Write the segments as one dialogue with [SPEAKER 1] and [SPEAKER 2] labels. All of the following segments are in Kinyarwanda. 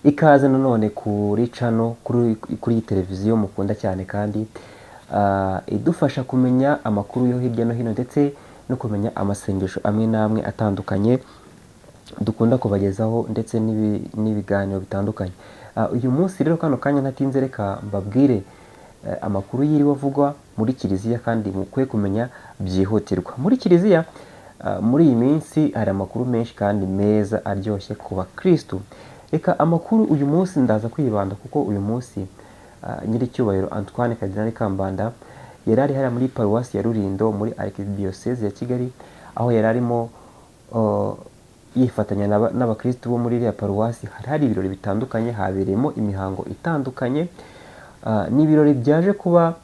[SPEAKER 1] Ikaze nanone kuri cano kuri televiziyo mukunda cyane kandi idufasha kumenya amakuru yo hirya no hino ndetse no kumenya amasengesho amwe n'amwe atandukanye dukunda kubagezaho ndetse n'ibiganiro bitandukanye. Uyu munsi rero kano kanya ntatinze reka mbabwire amakuru yiriwe avugwa muri kiliziya kandi mukwiye kumenya byihutirwa. Muri kiliziya muri iyi minsi hari amakuru menshi kandi meza aryoshye ku bakristu. Reka amakuru uyu munsi ndaza kwibanda kuko uyu munsi nyiricyubahiro Antoine Cardinal Kambanda yari ari hariya muri paruwasi ya Rulindo muri Archdiocese ya Kigali, aho yari arimo yifatanya n'abakristu bo muri iriya paruwasi. Hari ibirori bitandukanye, habereyemo imihango itandukanye. Ni ibirori byaje kuba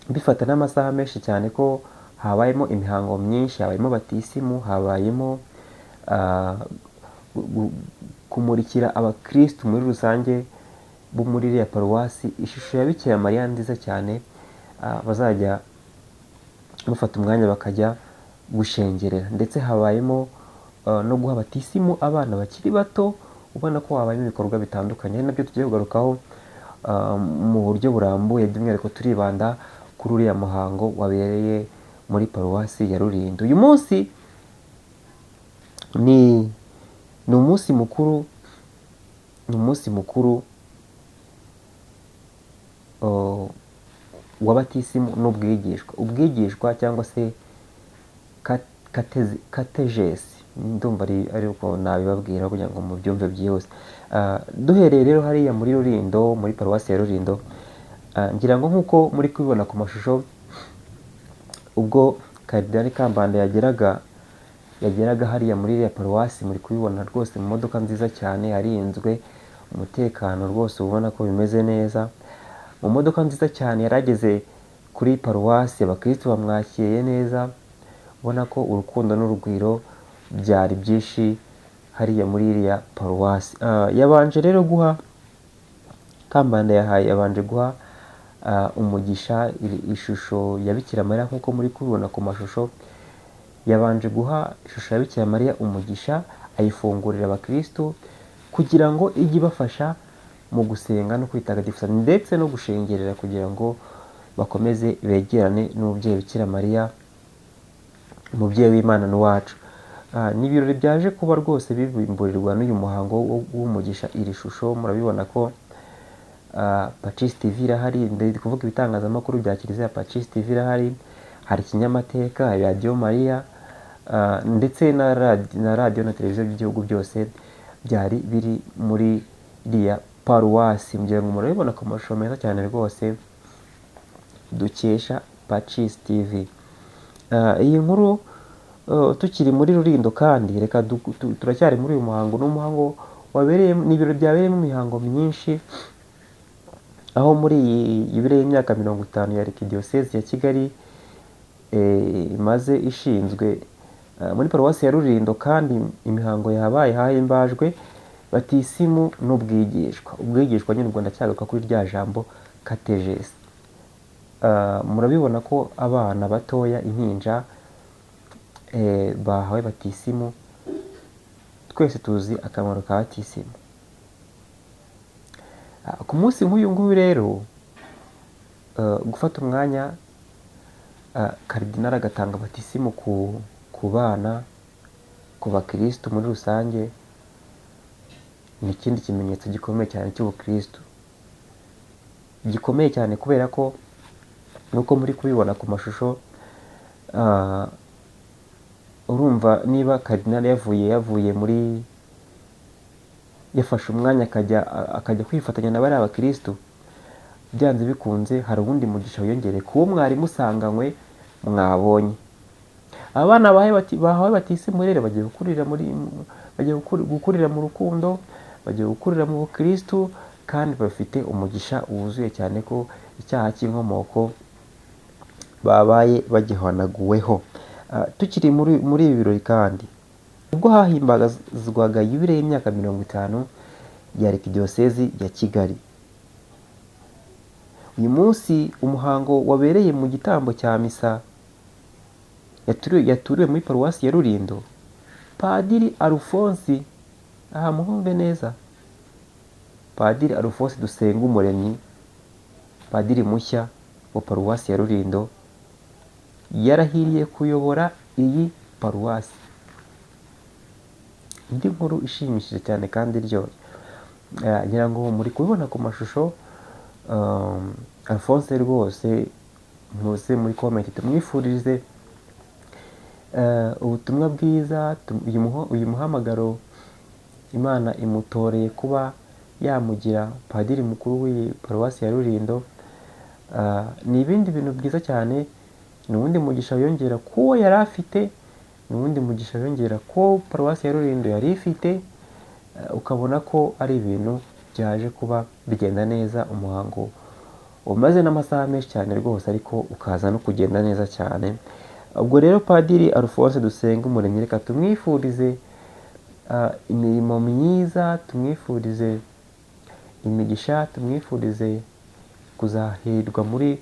[SPEAKER 1] bifata n'amasaha menshi cyane ko habayemo imihango myinshi, habayemo batisimu, habayemo kumurikira abakristu muri rusange bo muri iriya paruwasi ishusho ya Bikira Mariya nziza cyane, bazajya bafata umwanya bakajya gushengerera. Ndetse habayemo no guha batisimu abana bakiri bato, ubona ko habayemo ibikorwa bitandukanye, ari nabyo tugiye kugarukaho mu buryo burambuye. By'umwihariko turibanda kuri uriya muhango wabereye muri paruwasi ya Rulindo. Uyu munsi ni umunsi mukuru w'abatisimu n'ubwigishwa. Ubwigishwa cyangwa se katejesi, ndumva ari uko nabibabwira kugira ngo mubyumve byihuse. Duhereye rero hariya muri Rulindo, muri paruwasi ya Rulindo, ngira ngo nk'uko muri kubibona ku mashusho, ubwo Cardinal Kambanda yageraga hariya muri iriya paruwasi, muri kubibona rwose mu modoka nziza cyane, harinzwe, umutekano rwose ubona ko bimeze neza. Mu modoka nziza cyane yarageze kuri paruwasi, abakristu bamwakiriye neza, ubona ko urukundo n'urugwiro byari byinshi hariya muri iriya paruwasi. Yabanje rero guha Kambanda yabanje guha umugisha ishusho ya Bikira Mariya. Nk'uko muri kubibona ku mashusho, yabanje guha ishusho ya Bikira Mariya umugisha, ayifungurira abakristu kugira ngo ijye ibafasha mu gusenga no kwitagatifuza ndetse no gushengerera, kugira ngo bakomeze begerane n'umubyeyi Bikira Mariya, umubyeyi w'Imana n'uwacu. Ni ibirori byaje kuba rwose bibimburirwa n'uyu muhango w'umugisha iri shusho. Murabibona ko Pacis TV irahari, ndi kuvuga ibitangazamakuru bya Kiliziya. Pacis TV irahari, hari Kinyamateka, hari Radio Maria, ndetse na radio na televiziyo by'igihugu byose byari biri muri iriya paruwasi. Mugira ngo murabibona ku mashusho meza cyane rwose dukesha Pacis TV. Iyi nkuru tukiri muri Rulindo kandi reka turacyari muri uyu muhango. N'umuhango wabereye, ni ibirori byabereyemo imihango myinshi, aho muri iyi yubile y'imyaka 50 ya Archdiocese ya Kigali imaze ishinzwe muri paruwasi ya Rulindo, kandi imihango yahabaye hahimbajwe batisimu n'ubwigishwa. Ubwigishwa nyine ubwo ndacyagaruka kuri rya jambo katejesi. Murabibona ko abana batoya, impinja, bahawe batisimu. Twese tuzi akamaro ka batisimu. Ku munsi nk'uyu nguyu rero, gufata umwanya Cardinal agatanga batisimu ku bana, ku bakristu muri rusange, ni ikindi kimenyetso gikomeye cyane cy'ubukristu, gikomeye cyane kubera ko nuko muri kubibona ku mashusho. Urumva niba Cardinal yavuye muri, yafashe umwanya akajya kwifatanya na bari abakristu, byanze bikunze hari ubundi mugisha wiyongereye kuwo mwari musanganywe mwabonye. Abana bahawe batisimu rero bagiye gukurira mu rukundo, bagiye gukurira mu bukristu, kandi bafite umugisha wuzuye cyane ko icyaha cy'inkomoko babaye bagihanaguweho. Tukiri muri ibi birori kandi, ubwo hahimbazwaga yubile y'imyaka 50 ya Archdiocese ya Kigali, uyu munsi umuhango wabereye mu gitambo cya misa yaturiwe muri paruwasi ya Rulindo. Padiri Alphonse, aha muhumve neza, Padiri Alphonse Dusengumuremyi, padiri mushya wa paruwasi ya Rulindo, yarahiriye kuyobora iyi paruwasi. Indi nkuru ishimishije cyane kandi iryoshye, ngira ngo muri kubibona ku mashusho. Alphonse rwose muze muri comment tumwifurize ubutumwa bwiza, uyu muhamagaro Imana imutoreye kuba yamugira padiri mukuru w'iyi paruwasi ya Rulindo. Ni ibindi bintu byiza cyane, ni uwundi mugisha yongera kuwo yari afite, ni uwundi mugisha yongera ko paruwasi ya Rulindo yari ifite, ukabona ko ari ibintu byaje kuba bigenda neza. Umuhango umaze n'amasaha menshi cyane rwose, ariko ukaza no kugenda neza cyane. Ubwo rero Padiri Alphonse Dusengumuremyi, reka tumwifurize imirimo myiza, tumwifurize imigisha, tumwifurize kuzahirwa muri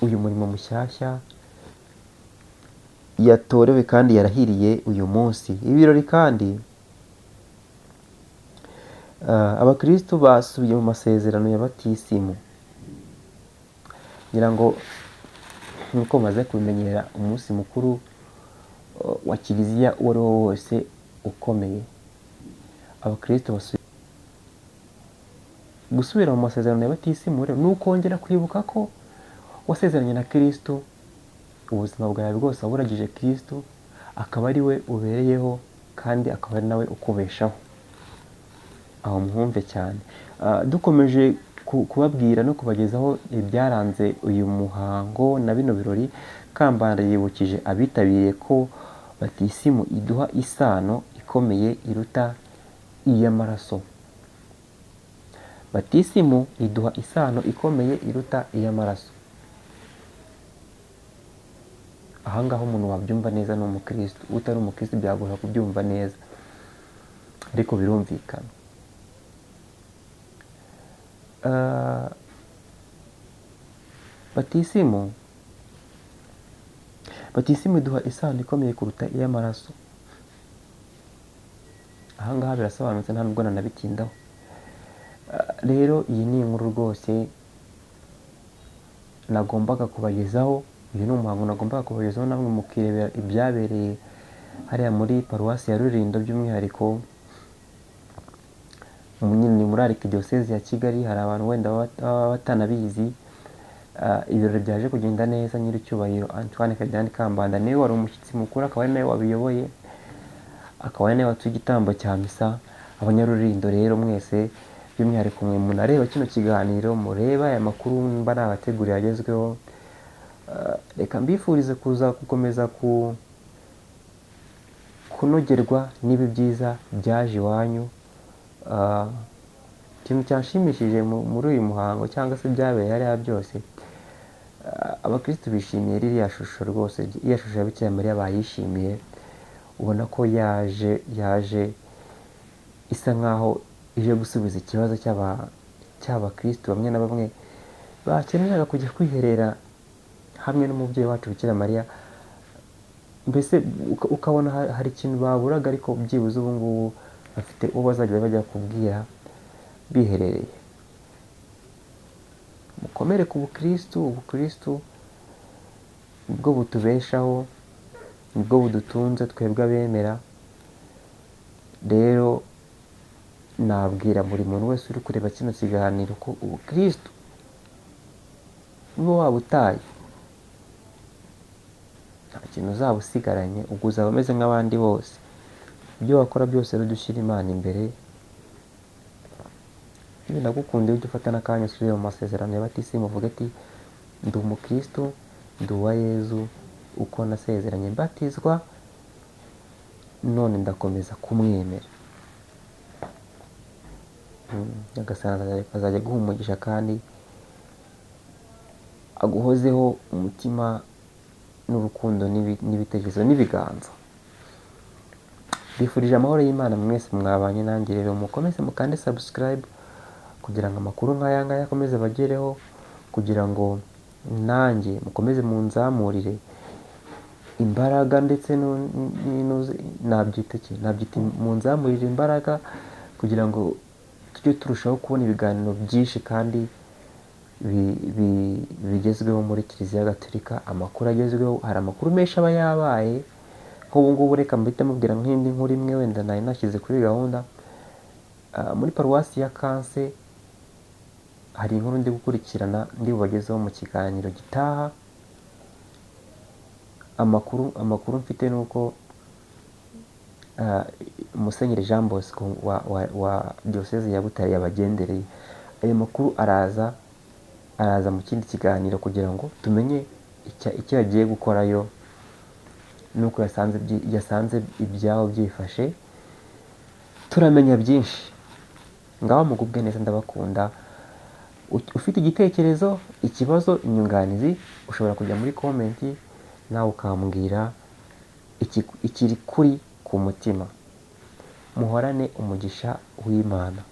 [SPEAKER 1] uyu murimo mushyashya yatorewe kandi yarahiriye uyu munsi. Ibirori kandi abakristo basubiye mu masezerano ya batisimu. Ngira ngo nkuko maze kubimenyera, umunsi mukuru wa kiliziya uwo ari wo wose ukomeye, abakristo gusubira mu masezerano ya batisimu rero ni ukongera kwibuka ko wasezeranye na Kristo, ubuzima bwawe bwose waburagije Kristo, akaba ari we ubereyeho kandi akaba ari nawe ukubeshaho. Aho mwumve cyane. Dukomeje kubabwira no kubagezaho ibyaranze uyu muhango na bino birori, Kambanda yibukije abitabiriye ko batisimu iduha isano ikomeye iruta iy'amaraso. Batisimu iduha isano ikomeye iruta iy'amaraso. Ahangaho umuntu wabyumva neza ni umukristo. Utari umukristo byagora kubyumva neza, ariko birumvikana. Batisimu iduha isano ikomeye kuruta iy'amaraso. Ahangaha birasobanutse, nta nubwo nanabitindaho. Rero iyi ni inkuru rwose nagombaga kubagezaho. Uyu ni umuhango nagombaga kubagezaho, namwe mukirebera ibyabereye hariya muri paruwasi ya Rulindo, by'umwihariko ni muri Arikidiyosezi ya Kigali. Hari abantu wenda baba batanabizi. Ibirori byaje kugenda neza. Nyiricyubahiro Antoine Ferdinand Kambanda niwe wari umushyitsi mukuru, akaba ari nawe wabiyoboye, akaba ari nawe watuye igitambo cya misa. Abanyarulindo rero mwese, by'umwihariko mwe munareba kino kiganiro, mureba aya makuru mba nabateguriye agezweho, reka mbifurize kuza gukomeza kunogerwa n'ibi byiza byaje iwanyu. Ikintu cyanshimishije muri uyu muhango cyangwa se byabereye hariya byose, abakristo bishimiye ririya shusho rwose. Iya shusho ya Bikira Mariya bayishimiye, ubona ko yaje isa nkaho ije gusubiza ikibazo cy'abakristo bamwe na bamwe bakeneraga kujya kwiherera hamwe n'umubyeyi wacu Bikira Mariya. Mbese ukabona hari ikintu baburaga, ariko byibuze ubu ngubu bafite uwo bazajya bajya kubwira biherereye. Mukomere ku bukristo. Ubukristo nibwo butubeshaho, nibwo budutunze twebwe abemera. Rero nabwira buri muntu wese uri kureba kino kiganiro ko ubukristo niba wabutaye, nta kintu uzaba usigaranye, ubwo uzaba umeze nk'abandi bose. Ibyo wakora byose rero dushyira Imana imbere. Niba nagukundiye ujye ufata n'akanya usubire mu masezerano ya batisimu, uvuge ati ndi umukristo, ndi uwa Yezu, uko nasezeranye mbatizwa, none ndakomeza kumwemera. Nyagasani azajya aguha umugisha kandi aguhozeho umutima n'urukundo n'ibitekerezo n'ibiganza. Bifurije amahoro y'Imana mwese mwabanye nanjye. Rero mukomeze mukande subscribe kugira ngo amakuru nk'aya ngaya akomeze bagereho, kugira ngo nanjye mukomeze munzamurire imbaraga, ndetse nabyita munzamurire imbaraga, kugira ngo tujye tujye turushaho kubona ibiganiro byinshi kandi bigezweho muri Kiliziya Gatolika, amakuru agezweho. Hari amakuru menshi aba yabaye, nk'ubu ngubu reka mbite mubwira nk'indi nkuru imwe wenda nari nashyize kuri gahunda. Muri paruwasi ya Kanse hari inkuru ndi gukurikirana ndi bubagezeho mu kiganiro gitaha. Amakuru mfite ni uko Musenyeri Jean Bosco wa Diyoseze ya Butare yabagendereye. Ayo makuru araza mu kindi kiganiro kugira ngo tumenye icyo yagiye gukorayo nuko yasanze ibyaho byifashe. Turamenya byinshi. Ngaho mugubwe neza, ndabakunda. Ufite igitekerezo, ikibazo, inyunganizi, ushobora kujya muri komenti nawe ukambwira ikiri kuri ku mutima. Muhorane umugisha w'Imana.